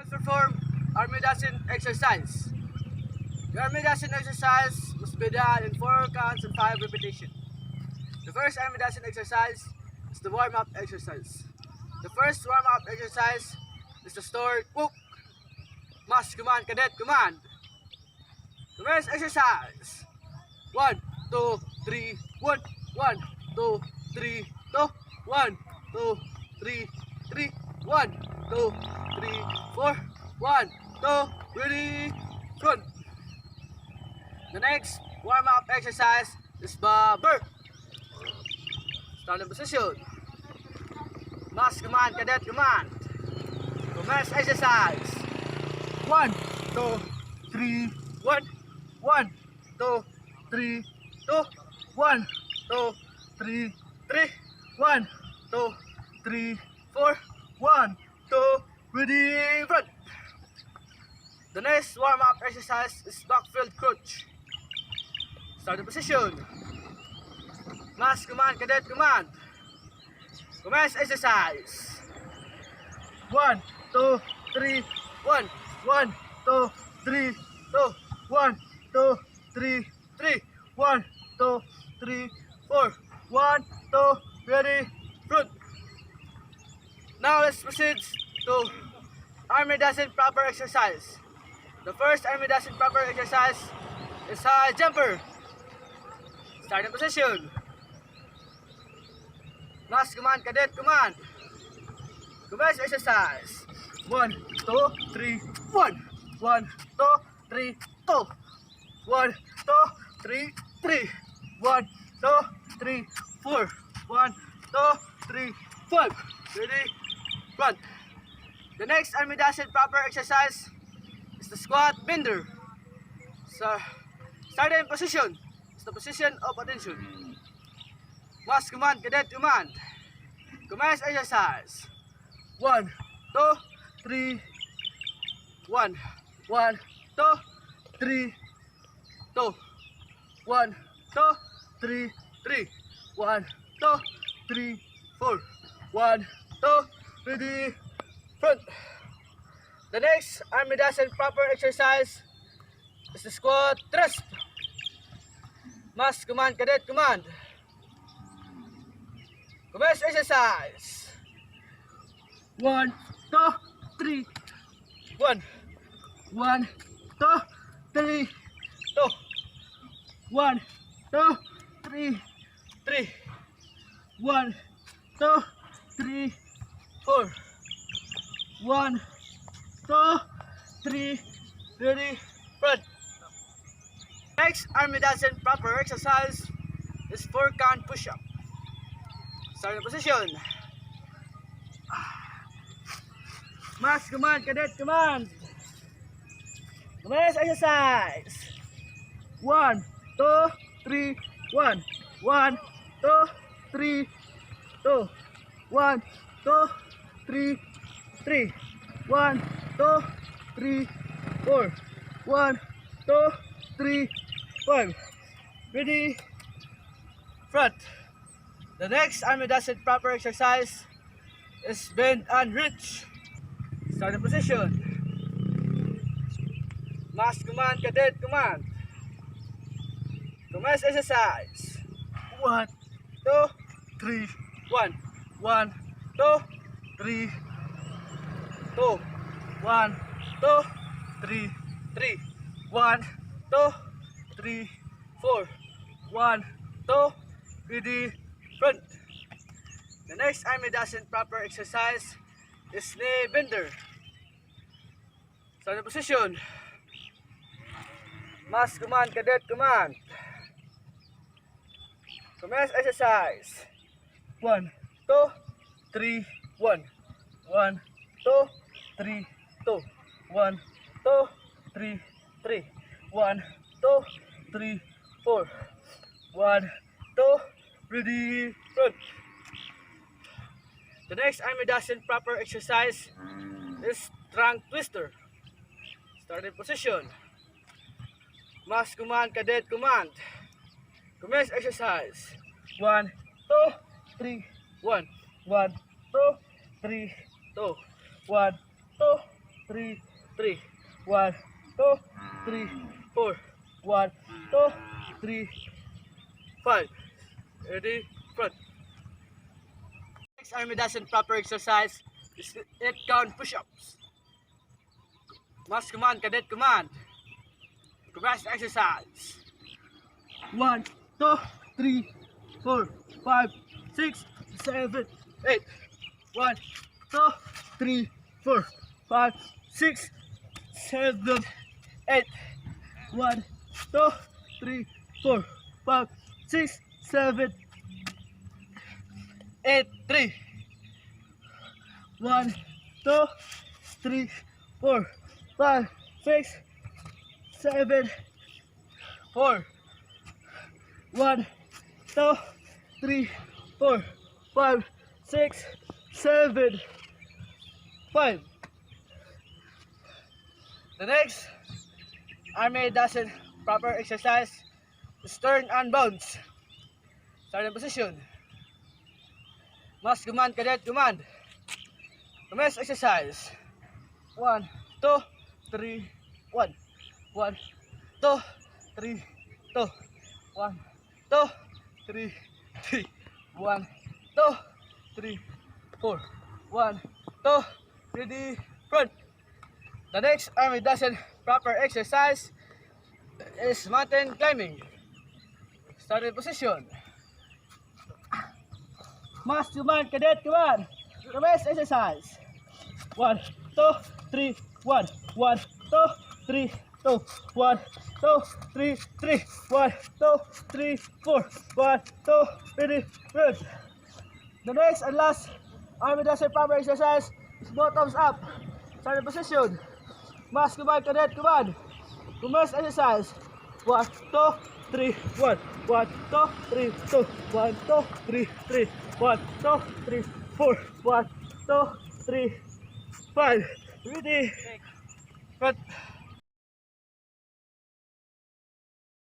Perform Armidacin exercise. The Armidacin exercise must be done in 4 counts and 5 repetitions. The first Armidacin exercise is the warm-up exercise. The first warm-up exercise is the stored whoop. Must command, cadet command. Commence exercise. 1, 2, 3, 1, 1, 2, 3, 2, 1, 2, 3, 3, 1, 2, 3, 4, 1, 2, ready, run. The next warm-up exercise is burp. Starting position. Must command, cadet command. Commence exercise. 1, 2, 3, 1, 1, 2, 3, 2, 1, 2, 3, 3, 1, 2, 3, 4, 1, 2, ready, run. The next warm-up exercise is backfield crunch. Starting position. Must command, cadet command. Commence exercise. 1, 2, 3, 1, 1, 2, 3, 2, 1, 2, 3, 3, 1, 2, 3, 4, 1, 2, ready, run. Now let's proceed to Armidacin proper exercise. The first Armidacin proper exercise is high jumper. Starting position. Must command, cadet command. Commence exercise. 1, 2, 3, 1, 1, 2, 3, 2, 1, 2, 3, 3, 1, 2, 3, 4, 1, 2, 3, 5. Ready, run. The next Armidacin proper exercise is the squat bender. So, starting position is the position of attention. Must command, cadet command. Commence exercise. 1, 2, 3, 1, 1, 2, 3, 2, 1, 2, 3, 3, 1, 2, 3, 4, 1, 2, ready, front. The next Armidacin proper exercise is the squat thrust. Must command, cadet command. Commence exercise. 1, 2, 3, 1, 1, 2, 3, 2, 1, 2, 3, 3, 1, 2, 3, 4, 1, 2, 3, ready, front. Next Armidacin proper exercise is 4 count push-up. Starting position. Must command, cadet command. Commence exercise. 1, 2, 3, 1, 1, 2, 3, 2, 1, 2, 3, 3, 1, 2, 3, 4, 1, 2, 3, 5. Ready, front. The next Armidacin proper exercise is bend and reach. Starting position. Must command, cadet command. Commence exercise. 1, 2, 3, 1, 1, 2, 3, 2, 1, 2, 3, 3, 1, 2, 3, 4, 1, 2, ready, front. The next Armidacin proper exercise is knee bender. Starting position. Must command, cadet command. Commence exercise. 1, 2, 3, 1, 1, 2, 3, 2, 1, 2, 3, 3, 1, 2, 3, 4, 1, 2, ready, front. The next Armidacin proper exercise is trunk twister. Starting position. Must command, cadet command. Commence exercise. 1, 2, 3, 1, 1, 2, 3, 2, 1, 2, 3, 3. 1, 2, 3, 4. 1, 2, 3, 5. Ready? Front. Next Army Dancing proper exercise is 8 count push-ups. Must command, cadet command. Progress exercise. 1, 2, 3, 4, 5, 6, 7, 8. 1, 2, 3, 4, 5, 6, 7, 8. 1, 2, 3, 4, 5, 6, 7, 8, 3. 1, 2, 3, 4, 5, 6, 7, 4. 1, 2, 3, 4, 5, 6, 7, 5. The next Army Dancing proper exercise is turn and bounce. Starting position. Must command, cadet command. Commence exercise. 1, 2, 3, 1. 1, 2, 3, 2. 1, 2, 3, 3. 1, 2, 3, 4. 1, 2, ready, front. The next Army Dancing proper exercise is mountain climbing. Starting position. Must command, cadet command. Commence exercise. 1, 2, 3, 1. 1, 2, 3, 2. 1, 2, 3, 3. 1, 2, 3, 4. 1, 2, ready, good. The next and last Army Dancing proper exercise is bottoms up. Starting position. Must command, cadet command. Commence exercise. 1, 2, 3, 1. 1, 2, 3, 2. 1, 2, 3, 3. 1, 2, 3, 4. 1, 2, 3, 5. Ready. Front.